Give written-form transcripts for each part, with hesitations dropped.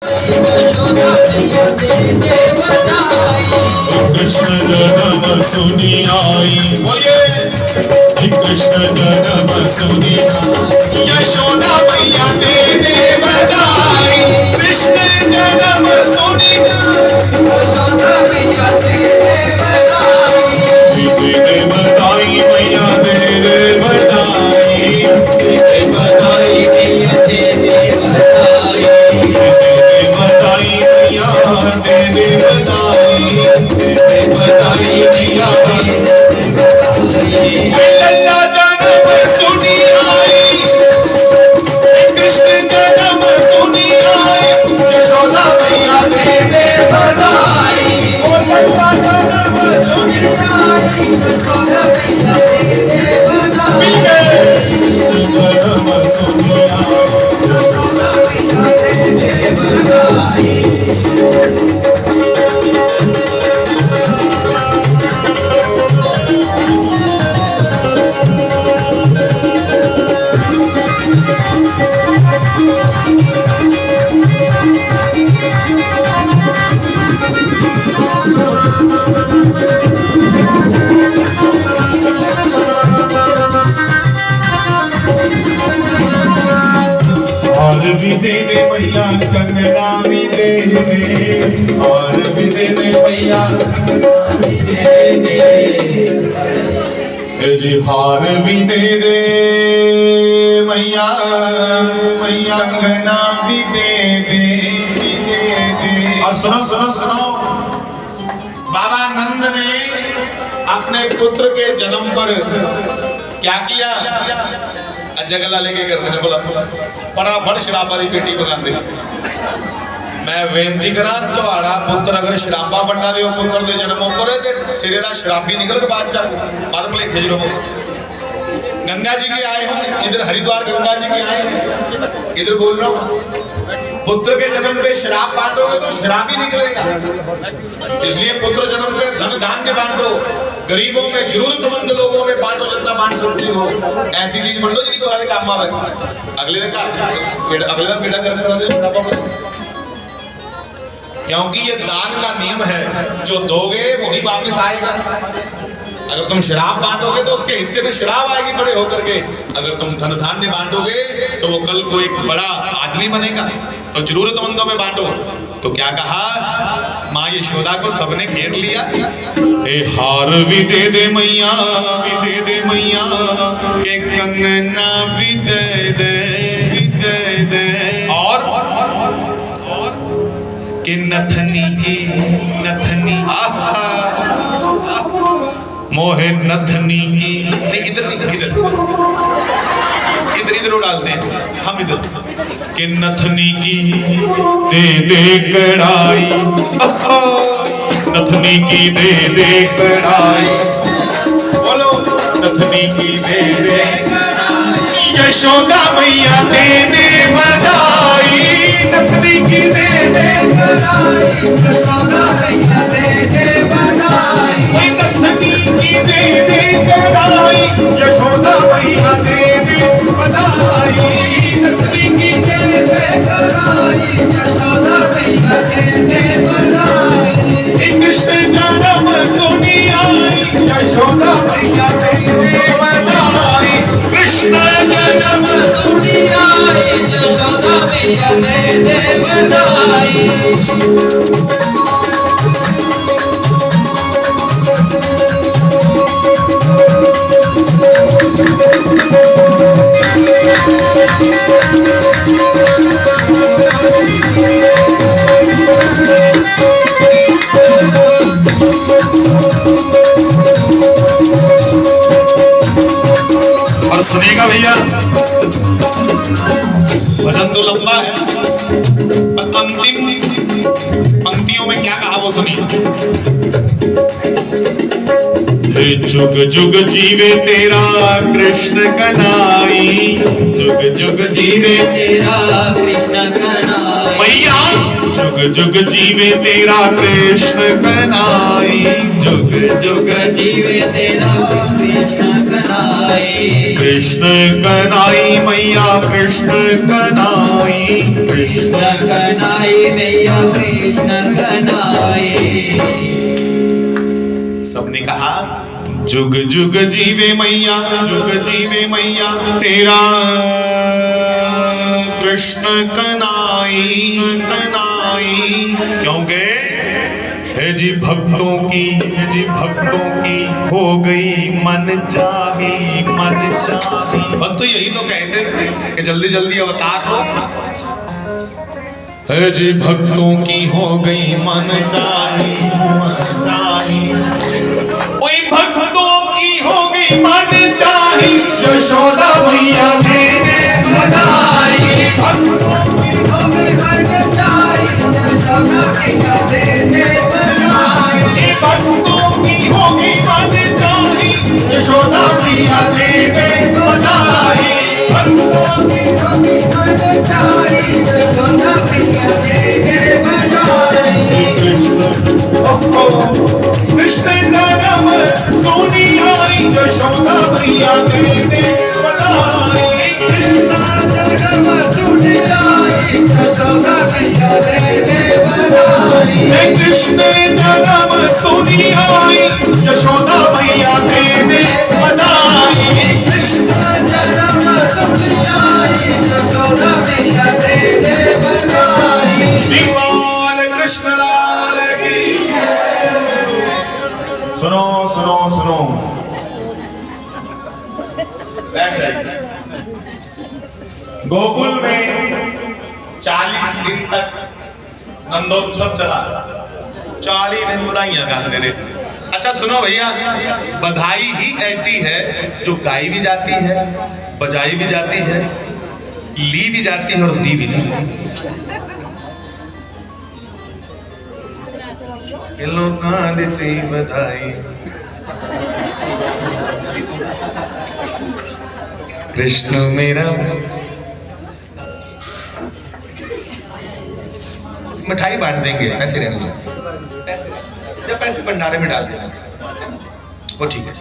कृष्ण जन्म सुनी आई, बोलिए कृष्ण जन्म सुनी यशोदा मैया दे दे बधाई। कृष्ण जन्म सुनी यशोदा मैया दे दे बधाई, दे दे बधाई मैया दे दे बधाई, दे दे बधाई मैया दे दे बधाई, दे दे बधाई मैया दे दे बधाई, दे दे बधाई मैया लल्ला जन्म सुनी आई, कृष्ण जन्म सुनी आई, यशोदा मैया दे दे बधाई। ओ लल्ला जन्म सुनी आई, यशोदा मैया दे दे बधाई, कृष्ण जन्म सुनी आई, यशोदा मैया दे दे बधाई। हार भी दे दे मैया कंगना भी दे दे, हार भी दे दे मैया जी, हार भी दे दे मैया, मैया कंगना भी दे दे, और सुनो सुनो सुनो, बाबा नंद ने अपने पुत्र के जन्म पर क्या किया? जगला लेके कर देने बोला फटाफट शराबा की पेटी पका दे। मैं बेनती करा तुम्हारा पुत्र अगर शराबा बंडा दे पुत्र के जन्म पर ते सिरे का शराबी निकल के बाद भलेखे जो गंगा जी के आए हैं इधर, हरिद्वार गंगा जी के आए हैं इधर, बोल रहा हूँ पुत्र के जन्म पे शराब बांटोगे तो शराबी निकलेगा, इसलिए पुत्र जन्म पे धन धान्य बांटो, गरीबों में जरूरतमंद लोगों में बांटो जितना बांट सकती हो, ऐसी चीज बांटो जिनकी तुम्हारे काम आवे। अगले दिन अगले दिन बेटा गर्म करा दे शराबा में, क्योंकि ये दान का नियम है, जो दोगे वही वापस आएगा। अगर तुम शराब बांटोगे तो उसके हिस्से में शराब आएगी बड़े होकर के, अगर तुम धन धान्य बांटोगे तो वो कल को एक बड़ा आदमी बनेगा। तो जरूरतमंदों में बांटो। तो क्या कहा, माँ यशोदा को सबने घेर लिया, ए हार भी दे दे मैया, भी दे दे मैया, के कंगना भी दे दे, भी दे दे, और कि नथनी की नथनी, मोहे नथनी की, नहीं इधर नहीं, इधर इधर इधर डालते हैं हम, इधर कि नथनी की दे दे कड़ाई, नथनी की दे दे कड़ाई, बोलो नथनी की दे दे कड़ाई, यशोदा मैया दे दे बधाई, नथनी की दे दे कड़ाई, यशोदा मैया दे दे बधाई, नथनी की दे दे कड़ाई, यशोदा मैया दे दे बधाई, नथनी की दे दे कड़ाई, यशोदा मैया दे दे बधाई, कृष्ण जन्म सुनी आई, यशोदा मैया दे दे बधाई, कृष्ण जन्म सुनी आई, यशोदा मैया दे दे बधाई। और सुनेगा भैया, भजन तो लंबा है पर अंतिम पंक्तियों में क्या कहा वो सुनिए। जुग जुग जीवे तेरा कृष्ण कन्हई, जुग जुग जीवे तेरा कृष्ण कन्हई, मैया जुग जुग जुग जीवे तेरा कृष्ण कन्हाई, जुग जुग जीवे तेरा कृष्ण कन्हाई, कृष्ण कन्हाई मैया कृष्ण कन्हाई, कृष्ण कन्हाई मैया कृष्ण कन्हाई। सबने कहा जुग जुग जीवे मैया, जुग जीवे मैया तेरा कृष्ण कन्हाई कन्हाई। क्योंकि है जी भक्तों की, है जी भक्तों की हो गई मन चाही, मन चाही। भक्त यही तो कहते थे कि जल्दी जल्दी अवतार लो। है जी भक्तों की हो गई मन चाही, मन चाही। ओए भक्तों की हो गई मन चाही, यशोदा मैया मेरे बनाई। भक्तों की हो गई मन चाही, यशोदा मैया मेरे बनाई। भक्तों की हो गई मन चाही, यशोदा मैया मेरे बनाई। भक्तों की हो गई मन चाही, यशोदा मैया मेरे बनाई। कृष्ण जन्म सोनी आई, यशोदा मैया मेरे बनाई। कृष्ण जन्म सोनी आई, यशोदा मैया मेरे बनाई। कृष्ण जन्म सोनी आई, यशोदा मैया मेरे बनाई। कृष्ण जन्म सोनी आई, यशोदा मैया मेरे बनाई। श्री बाल कृष्ण लाल की। सुनो सुनो सुनो, बैठ जाइए। गोकुल में 40 दिन तक नंदोत्सव चला। 40 दिन बधाइयां गाते रहे। अच्छा सुनो भैया, बधाई ही ऐसी है जो गाई भी जाती है, बजाई भी जाती है, ली भी जाती है और दी भी जाती है। लोग देते बधाई, कृष्ण मेरा। मिठाई बांट देंगे, पैसे रहने दो, जब पैसे भंडारे में डाल देना वो ठीक है।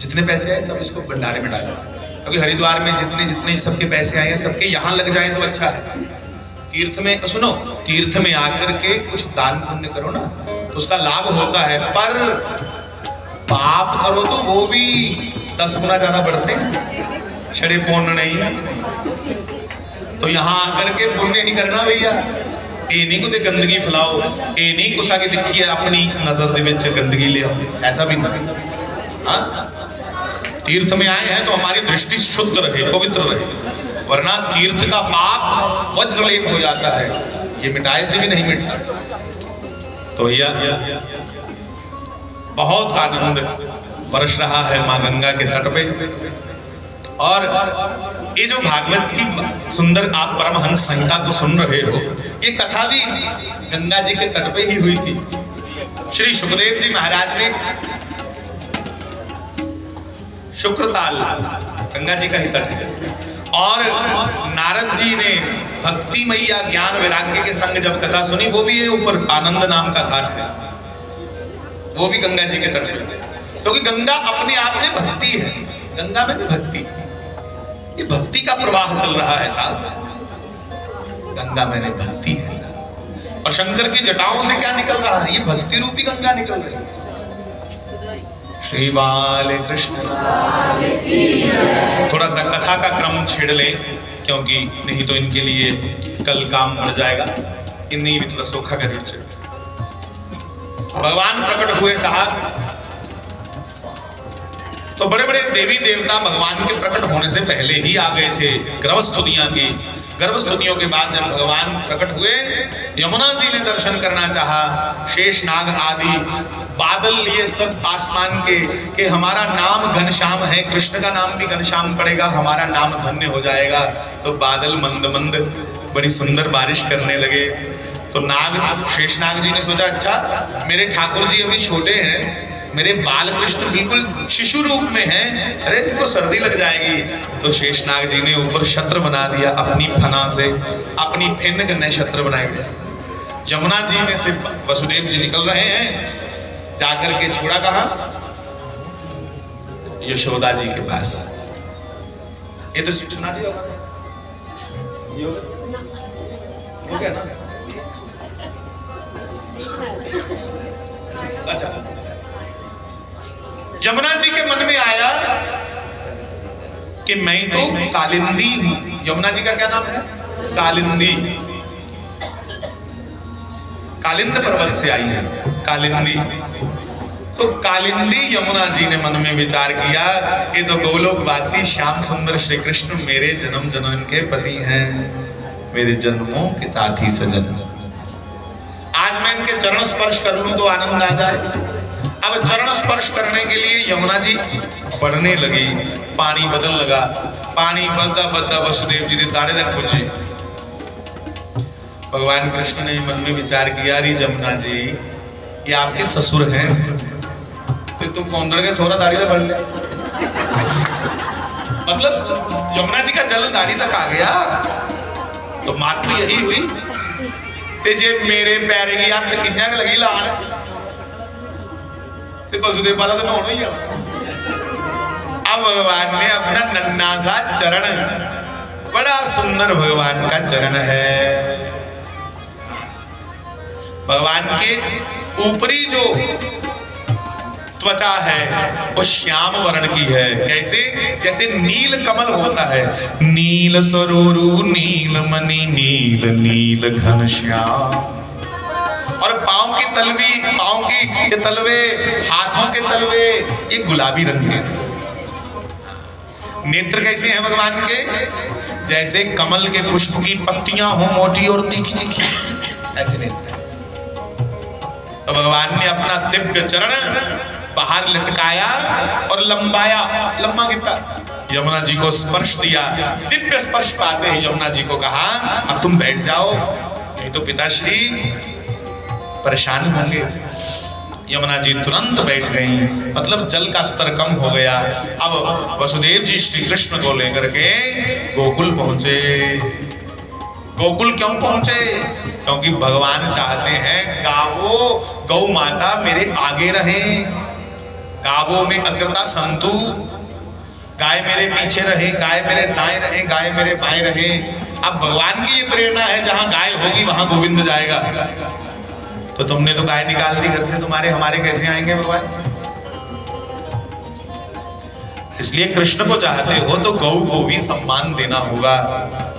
जितने पैसे आए सब इसको भंडारे में डालो, क्योंकि हरिद्वार में जितने जितने सबके पैसे आए हैं सबके यहाँ लग जाए तो अच्छा है। तीर्थ में सुनो, तीर्थ में आकर के कुछ दान पुण्य करो ना तो उसका लाभ होता है, पर पाप करो तो वो भी 10 गुना ज्यादा बढ़ते हैं। छड़े पुण्य नहीं, तो यहाँ आकर के पुण्य ही करना भैया। ये नहीं कुछ गंदगी फैलाओ, ये नहीं कुछ आके देखिए अपनी नजर दे विच गंदगी ले आओ, ऐसा भी नहीं। हाँ, तीर्थ में आए हैं तो हमारी दृष्टि शुद्ध रहे, पवित्र रहे, वरना तीर्थ का पाप वज्रलेप हो जाता है, ये मिटाई से भी नहीं मिटता। तो भैया बहुत आनंद वर्ष रहा है मां गंगा के तट पे। और ये जो भागवत की सुंदर आप परमहंस संहिता को सुन रहे हो, ये कथा भी गंगा जी के तट पे ही हुई थी। श्री सुखदेव जी महाराज ने शुक्रताल गंगा जी का ही तट है, और नारद जी ने भक्ति मैया ज्ञान वैराग्य के संग जब कथा सुनी, वो भी ये ऊपर आनंद नाम का घाट है, वो भी गंगा जी के तट पे। क्योंकि गंगा अपने आप में भक्ति है, गंगा में भक्ति, ये भक्ति का प्रवाह चल रहा है साहब, गंगा में भक्ति है साहब। और शंकर की जटाओं से क्या निकल रहा है, ये भक्ति रूपी गंगा निकल रही है। श्री बाल कृष्ण। थोड़ा सा कथा का क्रम छेड़ लें, क्योंकि नहीं तो इनके लिए कल काम बढ़ जाएगा। इन्हीं भी थोड़ा सोखा कर। भगवान प्रकट हुए साहब, तो बड़े बड़े देवी देवता भगवान के प्रकट होने से पहले ही आ गए थे गर्भस्तुतियां की। गर्भस्तुतियों के बाद जब भगवान प्रकट हुए, यमुना जी ने दर्शन करना चाहा, शेष नाग आदि बादल लिए सब आसमान के कि हमारा नाम घनश्याम है, कृष्ण का नाम भी घनश्याम पड़ेगा, हमारा नाम धन्य हो जाएगा। तो बादल मंद मंद बड़ी सुंदर बारिश करने लगे। तो नाग शेषनाग जी ने सोचा, अच्छा मेरे ठाकुर जी अभी छोटे हैं, मेरे बाल कृष्ण बिल्कुल शिशु रूप में हैं, अरे इनको सर्दी लग जाएगी। तो शेषनाग जी ने ऊपर छत्र बना दिया अपनी फना से, अपनी फिन ने छत्र बनाया। यमुना जी में से वसुदेव जी निकल रहे हैं, जाकर के छोड़ा कहा, यशोदा जी के पास। ये तो सुना दिया होगा, ये हो गया ना? अच्छा, यमुना जी के मन में आया कि मैं तो कालिंदी हूं। यमुना जी का क्या नाम है? कालिंदी। कालिंद पर्वत से आई है कालिंदी। तो कालिंदी यमुना जी ने मन में विचार किया, ये तो गोलोकवासी श्याम सुंदर श्री कृष्ण मेरे जन्म जन्म के पति हैं, मेरे जन्मों के साथी सजन। आज मैं इनके चरण स्पर्श कर लूं तो आनंद आ जाए। अब चरण स्पर्श करने के लिए यमुना जी बढ़ने लगी, पानी बदल लगा। पानी बदला बदला वसुदेव जी ने दाढ़े तक पहुंची। भगवान कृष्ण ने मन में विचार किया, अरे यमुना जी ये आपके ससुर हैं, तो तुम कौंदड़ के सोरा दाढ़ी तक बढ़ ले। मतलब यमुना जी का जल दाढ़ी तक आ गया। तो बात तो यही हुई, ते जे मेरे पैरे की हथ किन्या लगी लान, ते वसुदेव वाला तो नहाना ही है। अब भगवान ने अपना नन्ना सा चरण, बड़ा सुंदर भगवान का चरण है। भगवान के ऊपरी जो त्वचा है वो श्याम वर्ण की है। कैसे? जैसे नील कमल होता है, नील सरोरु नील मणि नील नील घन श्याम। और पांव की तलवी, पांव की ये तलवे, हाथों के तलवे ये गुलाबी रंग के। नेत्र कैसे हैं भगवान के? जैसे कमल के पुष्प की पत्तियां हो मोटी और तीखी तीखी, ऐसे नेत्र। तो भगवान ने अपना दिव्य चरण बाहर लटकाया और लंबाया, लंबा कितना, यमुना जी को स्पर्श दिया। दिव्य स्पर्श पाते ही यमुना जी को कहा, अब तुम बैठ जाओ, नहीं तो पिताश्री परेशान होंगे। यमुना जी तुरंत बैठ गई, मतलब जल का स्तर कम हो गया। अब वसुदेव जी श्री कृष्ण को लेकर के गोकुल पहुंचे। गोकुल क्यों पहुंचे? क्योंकि भगवान चाहते हैं गावो, गौ माता मेरे आगे रहे, गावों में अग्रता संतु, गाय मेरे पीछे रहे, गाय मेरे दाएं रहे, गाय मेरे बाएं रहे। अब भगवान की ये प्रेरणा है, जहां गाय होगी वहां गोविंद जाएगा। तो तुमने तो गाय निकाल दी घर से, तुम्हारे हमारे कैसे आएंगे भगवान? इसलिए कृष्ण को चाहते हो तो गौ को भी सम्मान देना होगा।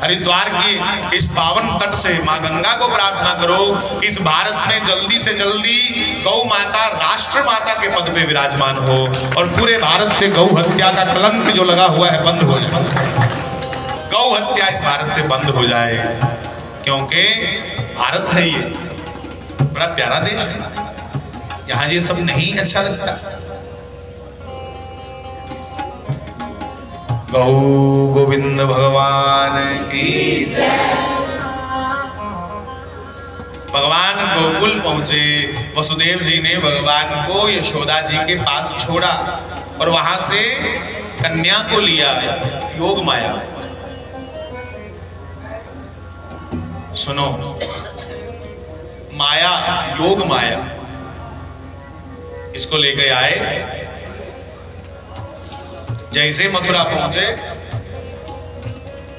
हरिद्वार की इस पावन तट से मां गंगा को प्रार्थना करो, इस भारत में जल्दी से जल्दी गौ माता राष्ट्र माता के पद पे विराजमान हो और पूरे भारत से गौ हत्या का कलंक जो लगा हुआ है बंद हो जाए। गौ हत्या इस भारत से बंद हो जाए, क्योंकि भारत है ये बड़ा प्यारा देश है, यहाँ ये सब नहीं अच्छा लगता। गौ गोविंद भगवान की जय। भगवान गोकुल पहुंचे। वसुदेव जी ने भगवान को यशोदा जी के पास छोड़ा और वहां से कन्या को लिया, योग माया। सुनो, माया, योग माया, इसको लेकर आए। जैसे मथुरा पहुंचे,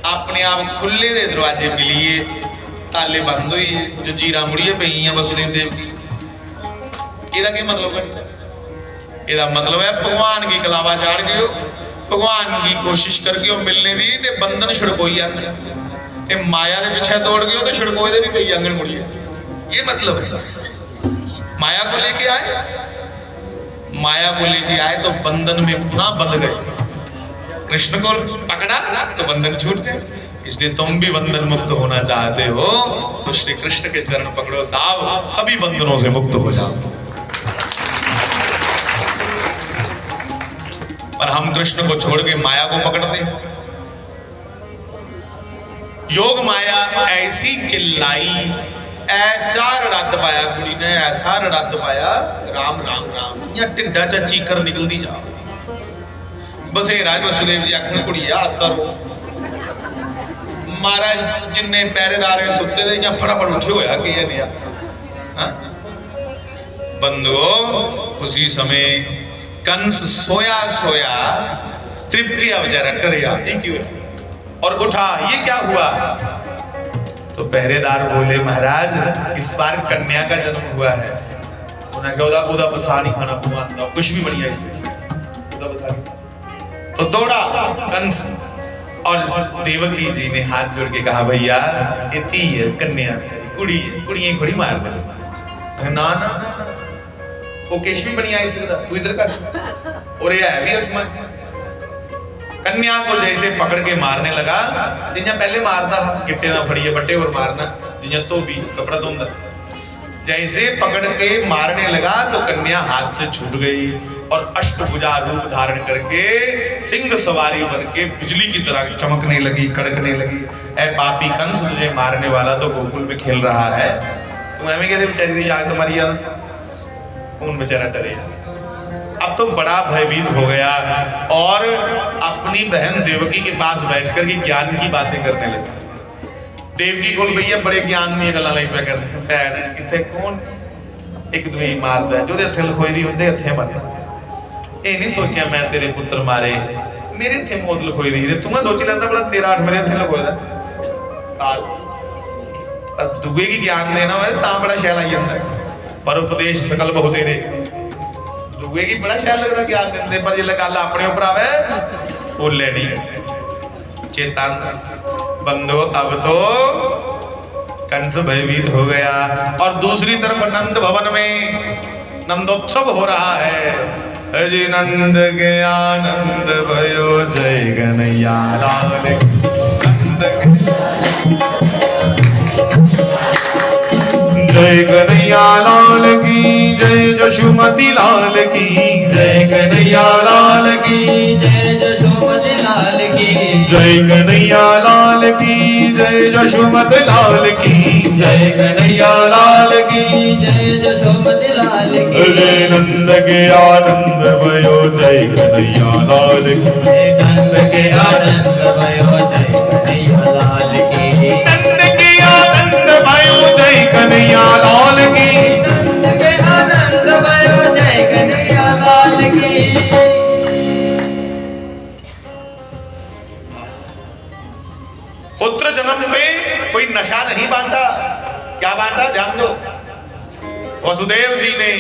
अपने आप खुले दे दरवाजे मिलिए, ताले बंद हुई, जो जीरा मुड़िए पई वसुदेव देव की। ਇਹਦਾ ਕੀ मतलब है? ਇਹਦਾ मतलब है भगवान की कलावा चाड़ गयो, भगवान की कोशिश कर गयो मिलने दी ते बंधन छिड़कोई आंगन, ते माया दे पीछे दौड़ गयो ते छिड़कोई दे भी पई आंगन मुड़िए। ये मतलब है। माया को लेके आए, माया को लेके आए तो बंधन में पुनः बंध गए। कृष्ण को पकड़ा तो बंधन छूट गए। इसलिए तुम भी बंधन मुक्त होना चाहते हो तो श्री कृष्ण के चरण पकड़ो साहब, सभी बंधनों से मुक्त हो जाओ। पर हम कृष्ण को छोड़ के माया को पकड़ते हैं। योग माया ऐसी चिल्लाई, ऐसा रड़त पाया कुड़ी ने, ऐसा रड़त पाया, राम राम राम, या टिड्डा चा चीकर निकलती जा। बथेरा वसुदेव जी आखन कुड़िया आस्ता रो, महाराज जिन्ने पहरेदार सुते थे या फटाफट उठे होया कि हाँ? बंधुओं, उसी समय कंस सोया सोया तृप्त किया बेचारा, डर गया, ये क्यों है? और उठा, ये क्या हुआ? तो पहरेदार बोले, महाराज इस बार कन्या का जन्म हुआ है। उन्होंने कहा उदा बसा नहीं खाना भगवान का, कुछ भी बढ़िया इसे उदा बसा नहीं। तो दौड़ा कंस, और देवकी जी ने हाथ जोड़ के कहा, भैया इतनी है कन्या, कुड़ी कुड़ियां खुड़ी मार दे। ना ना ना, वो केशवी बढ़िया इसे तू इधर कर, और ये है भी अठमा। कन्या को जैसे पकड़ के मारने लगा, जिन्हें पहले मारता गिट्टे ना फड़िए बट्टे और मारना, जिन्हें तो भी कपड़ा धोंदा। जैसे पकड़ के मारने लगा तो कन्या हाथ से छूट गई और अष्टभुजा रूप धारण करके सिंह सवारी बन के बिजली की तरह चमकने लगी, कड़कने लगी। ऐ पापी कंस, तुझे मारने वाला तो गोकुल में खेल रहा है, तुम हमें कहते बेचारी दी जाग तुम्हारी याद, कौन बेचारा डरे। अब तो बड़ा भयभीत हो गया और अपनी बहन देवकी के पास बैठ कर के ज्ञान की बातें करने लगा। देवकी को भैया बड़े ज्ञान दी गल्लां लग पिया करने, भैन किथे कौन एक दूई मारदा है, जोदे हत्थे लखोई दी हुंदे हत्थे मरना। ये नहीं सोचिया मैं तेरे पुत्र मारे, मेरे हत्थे मौत लखोई दी ते तू सोची लैंदा भला तेरा 8 मेरे हत्थे लखोए दा काल। दुगे की ज्ञान देना होए तां बड़ा शैल आई जांदा, पर उपदेश सकल बहु तेरे। दुगे की बड़ा शैल लगदा ज्ञान देंदे, पर जे गल अपने ऊपर आवे बोले नहीं। चेतन बंदो, अब तो कंस भयभीत हो गया। और दूसरी तरफ नंद भवन में नंदोत्सव हो रहा है। अजय नंद के आनंद भयो, जय कन्हैया लाल नंद, जय कन्हैया लाल की जय, जशुमती लाल की जय, कन्हैया लाल की जय, जशोमति लाल की जय, कन्हैया लाल की जय, जशुमत लाल की जय, कन्हैया लाल की जय, जशोमति लाल की जय। नंद के आनंद भयो, जय कन्हैया लाल की जय, नंद के आनंद भयो, जय कन्हैया लाल की नंद के आनंद भयो, जय कन्हैया लाल की नंद के आनंद भयो, जय कन्हैया लाल की। पुत्र जन्म में कोई नशा नहीं बांटा, क्या बांटा ध्यान दो। वसुदेव जी ने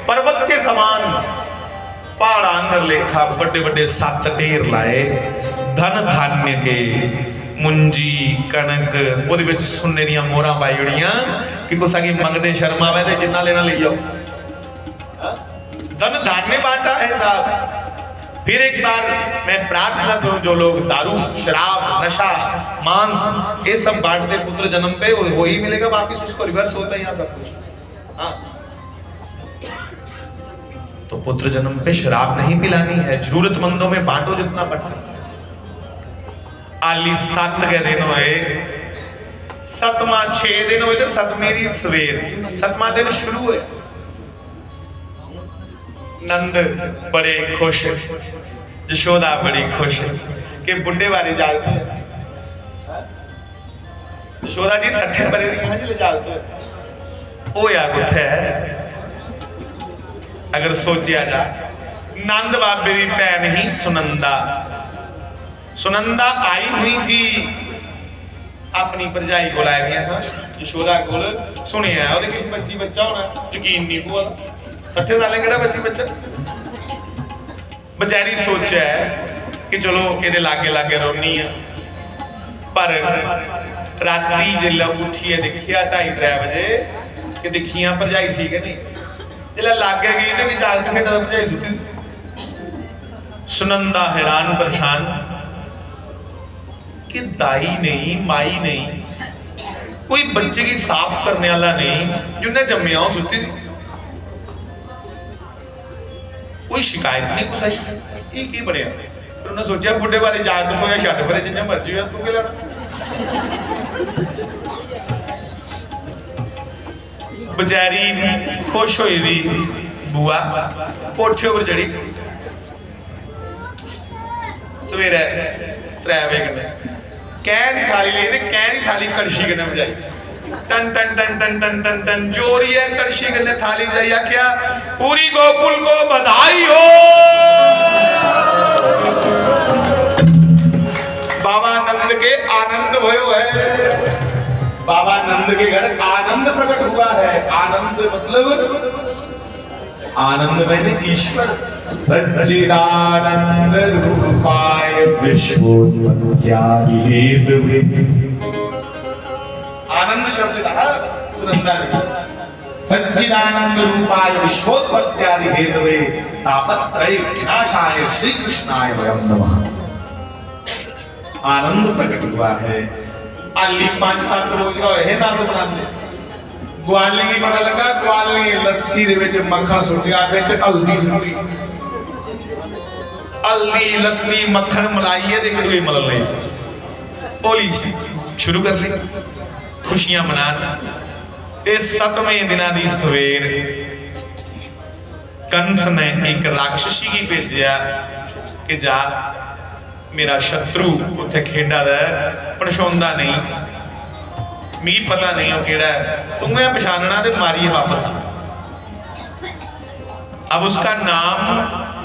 पर्वत के समान पहाड़ांगर लेखा बड़े बड़े 7 ढेर लाए, धन धान्य के, मुंजी कनक, ਉਹਦੇ ਵਿੱਚ सुन्ने ਦੀਆਂ ਮੋਹਰਾਂ ਪਾਈ ਹੋਣੀਆਂ कि कुसा की मंगते शर्म आवे ते जिन्ना लेना ले जाओ। धन धान्य बांटा है साहब। फिर एक बार मैं प्रार्थना करूं, जो लोग दारू शराब नशा मांस ये सब बांटते पुत्र जन्म पे, वही मिलेगा वापिस, उसको रिवर्स होता है यहाँ सब कुछ। हाँ, तो पुत्र जन्म पे शराब नहीं पिलानी है, जरूरतमंदों में बांटो जितना बट सकता है। आली 7 के दिन होए, 7वां 6 दिन होए तो 7वें दी सवेर, 7वां दिन शुरू होया। नंद बड़े खुश, यशोदा बड़ी खुश कि बुढ़े वाले जागते हैं। यशोदा जी 60 बरे दी हां जिले जागते हैं, ओ या कुथे अगर सोचिया जा। नंद बाबे की भैन ही सुनंदा, सुनंदा आई हुई थी अपनी भरजाई को आया गया हाँ यशोदा को सुनिया ਉਹਦੇ किसी बच्ची बच्चा होना, यकीन नहीं हुआ 60 साल ਕਿਹੜਾ बच्ची बच्चा। बेचारी सोचा कि चलो ਇਹਦੇ लागे लागे रोनी है, पर राती जिला उठी है देखिया 2:30 बजे कि देखिया भरजाई ठीक है नहीं, जिला लागे गई तो जागत खेड़ा भरजाई सुती। सुनंदा हैरान परेशान कि दाई नहीं माई नहीं, कोई बच्चे की साफ करने वाला नहीं, जिन्हें जम्मिया हो सुती थी, कोई शिकायत नहीं कुछ आई, ये बढ़िया। फिर उन्हें सोचा बुढ़े बारे जागत हो या छड़ परे जिन्हें मर्जी हो तू क्या लेना। बेचारी खुश हुई थी, बुआ कोठे पर चढ़ी सवेरे 3 बजे कह की थाली ले, कह की थाली कड़छी कन्नै बजाई टन टन टन टन टन टन टन जोरी है कड़शी गन्ने थाली बजाइया क्या पूरी गोकुल को बधाई हो। बाबा नंद के आनंद भयो है, बाबा नंद के घर आनंद प्रकट हुआ है। आनंद मतलब आनंद मैंने ईश्वर सच्चिदानंद रूपाय विश्वोत्पत्त्यादि हेतवे। आनंद शब्द कहा सुनंदा ने सच्चिदानंद रूपाय विश्वोत्पत्त्यादि हेतवे तापत्रय विनाशाय श्री कृष्णाय वयं नमः। आनंद प्रकट हुआ है। अली 5-7 रोज है ना तो बनाते ग्वाली की पता लगा ग्वाली लस्सी दे विच मक्खन सुटिया विच हल्दी सुटी हल्दी लस्सी मक्खन मलाई है ते एक दूसरे मल ले होली शुरू कर ली खुशियां मनाना। ते 7वें दिना दी सवेर कंस ने एक राक्षसी की भेजा कि जा मेरा शत्रु उत्थे खेडा दा पछाणदा नहीं मी पता नहीं वो केड़ा है तुम्हें पछानना ते मारिए वापस आ। अब उसका नाम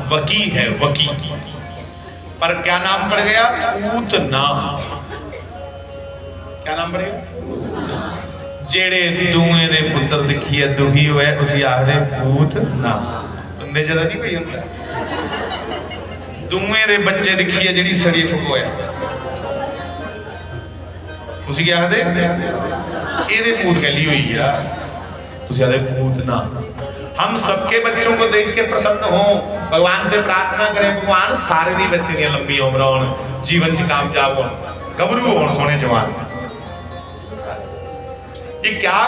वकी है वकी, पर क्या नाम पड़ गया पूतना। क्या नाम पड़ गया जेड़े दुए दे पुत्र दिखिए दुखी होए उसी आखदे पूतना। तुमने जरा नहीं कोई होंदा दुए दे बच्चे दिखिए जेड़ी सड़ी फुकोया उसी क्या आखदे एदे पूत गली हुई है उसी आखदे पूतना। हम सबके बच्चों को देख के प्रसन्न हो भगवान से प्रार्थना करें भगवान सारे दी बच्चे दी लंबी उम्र होन जीवन च कामयाब होन गभरू होन सोने जवान। ये क्या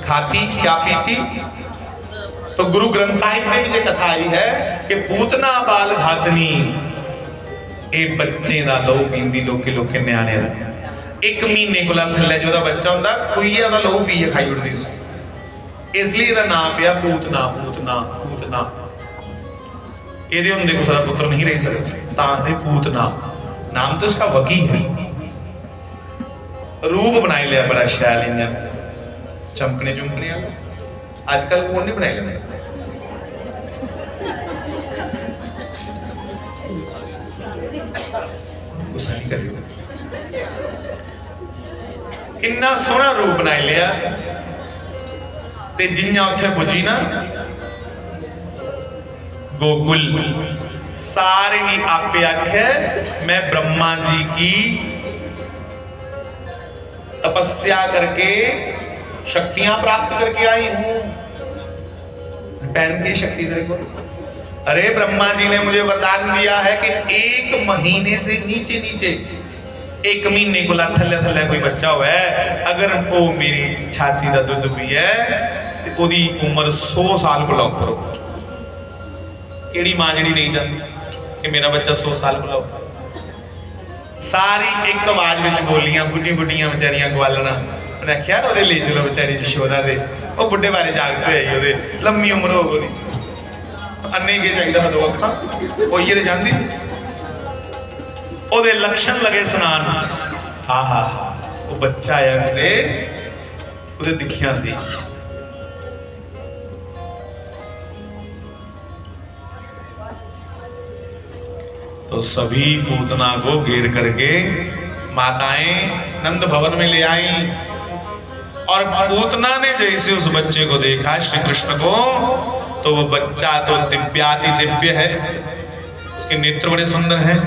खाती क्या पीती तो गुरु ग्रंथ साहिब में भी ये कथा आई है कि पूतना बाल घातनी ए बच्चे दा लो पींदी लोके लोके न्याणे दा 1 महीने कोला थल्ले जो बच्चा हुंदा खुईया दा लो पी खाई उड़दी उस इसलिए ਇਹਦਾ नाम पिया पूतना पूतना पूतना। ਇਹਦੇ ਹੁੰਦੇ ਕੋਈ ਸਾਡਾ ਪੁੱਤਰ नहीं रह सकता ਤਾਂ ਇਹ पूतना नाम तो इसका वकी है। रूप बनाए लिया बड़ा शैल इन्हें चमकने चुमकने आजकल कौन नहीं बनाए लेते गुस्सा नहीं करियो इन्ना सोहना रूप बनाए लिया ते जिन्ना उत्थे पुजी ना गोकुल सारे की आपे आखे मैं ब्रह्मा जी की तपस्या करके शक्तियां प्राप्त करके आई हूं। पहन की शक्ति तेरे को अरे ब्रह्मा जी ने मुझे वरदान दिया है कि 1 महीने से नीचे नीचे 1 महीने को थले थले कोई बच्चा हुआ है अगर वो मेरी छाती का दुध पी है तो ओदी उम्र 100 साल को लॉक करो। केड़ी मां जी नहीं चाहती कि मेरा बच्चा 100 साल को लॉक सारी एक आवाज में बोलियां बुढ़ी बुढ़ियां बेचारियां ग्वालना उन्हें आख्या ओदे ले चलो बेचारी यशोदा दे वो बुढ़े बारे जागते है ओदे लंबी उम्र हो गई अन्ने के चाहिदा दो अखा कोई ये जांदी ओदे लक्षण लगे स्नान आहा वो बच्चा आया ते ओदे दिखियां सी तो सभी पूतना को घेर करके माताएं नंद भवन में ले आई और पूतना ने जैसे उस बच्चे को देखा श्री कृष्ण को तो वो बच्चा तो दिव्याति दिव्य है उसके नेत्र बड़े सुंदर हैं।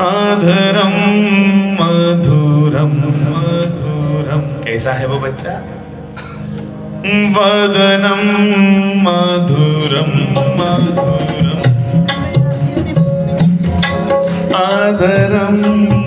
आधरम मधुरम मधुरम कैसा है वो बच्चा वदनम मधुरम मधुरम आधरम